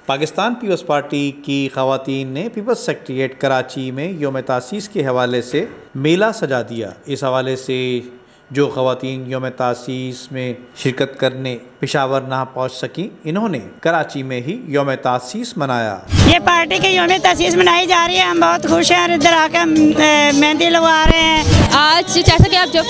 Pakistan peoples party की ख़वातीन ने पीपल्स सेक्रेटेरिएट कराची में यौम तासीस के हवाले से मेला सजा दिया। इस हवाले से जो ख़वातीन यौम तासीस में शिरकत करने पेशावर ना पहुँच सकी, इन्होंने कराची में ही यौम तासीस मनाया। ये पार्टी की यौम तासीस मनाई जा रही है, हम बहुत खुश हैं। इधर आकर मेहंदी लगवा रहे हैं। आज जैसा कि आप जो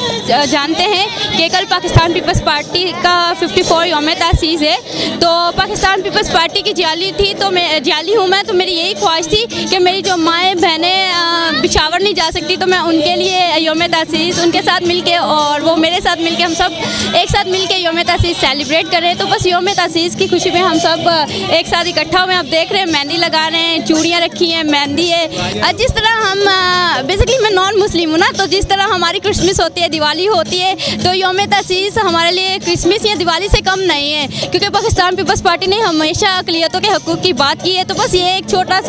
जानते हैं कि कल पाकिस्तान पीपल्स पार्टी का 54 यौम तासीस है, तो पाकिस्तान पीपल्स पार्टी की जाली थी, तो मैं जाली हूँ मैं, तो मेरी यही ख्वाहिश थी कि मेरी जो माएँ बहनें पेशावर नहीं जा सकती, तो मैं उनके लिए यौम तासीस उनके साथ मिलके और वो मेरे साथ मिलके हम सब एक साथ मिलके यौम तासीस सेलिब्रेट कर रहे हैं। तो बस यौम तासीस की खुशी में हम सब एक साथ इकट्ठा हुए। आप देख रहे हैं मेहंदी लगा रहे हैं, चूड़ियाँ रखी हैं, मेहंदी है। जिस तरह हम बेसिकली मैं नॉन मुस्लिम हूँ ना, तो जिस तरह हमारी क्रिसमस होती है, दिवाली होती है, तो यौम तासीस हमारे लिए क्रिसमस या दिवाली से कम नहीं है, क्योंकि पाकिस्तान पीपल्स पार्टी ने हमेशा अक़लियतों के हकूक़ की बात की है। तो बस ये एक छोटा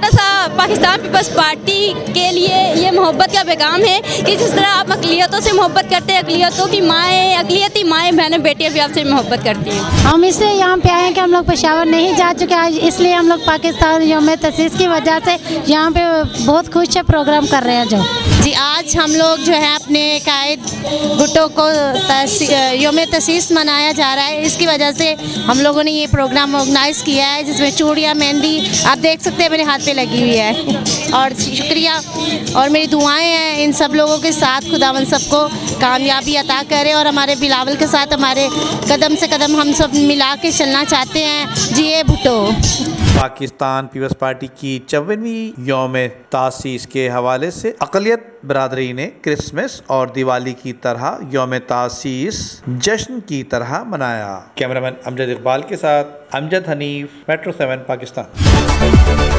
सा पाकिस्तान पीपल्स पार्टी के लिए ये मोहब्बत का पैगाम है कि जिस तरह आप अक़लियतों से मोहब्बत करते हैं, अक़लियतों की माएँ, अक़लियती माएँ बहनें बेटियाँ भी आपसे मोहब्बत करती हैं। हम इसलिए यहाँ पे आए हैं कि हम लोग पेशावर नहीं जा चुके आज, इसलिए हम लोग पाकिस्तान यौम तासीस की वजह से यहाँ पे बहुत खुश है प्रोग्राम कर रहे हैं। जो जी आज हम लोग जो है अपने कायद भुट्टो को यौम तासीस मनाया जा रहा है, इसकी वजह से हम लोगों ने ये प्रोग्राम ऑर्गेनाइज़ किया है, जिसमें चूड़ियाँ, मेहंदी आप देख सकते हैं मेरे हाथ पे लगी हुई है। और शुक्रिया और मेरी दुआएं हैं इन सब लोगों के साथ, खुदावंद सबको कामयाबी अता करे और हमारे बिलावल के साथ हमारे कदम से कदम हम सब मिला के चलना चाहते हैं। जी ए भुट्टो। पाकिस्तान पीपल्स पार्टी की 54वीं यौम तासीस के हवाले से अक़लियत बरादरी ने क्रिसमस और दिवाली की तरह यौम तासीस जश्न की तरह मनाया। कैमरामैन अमजद इकबाल के साथ अमजद हनीफ, मेट्रो 7 पाकिस्तान।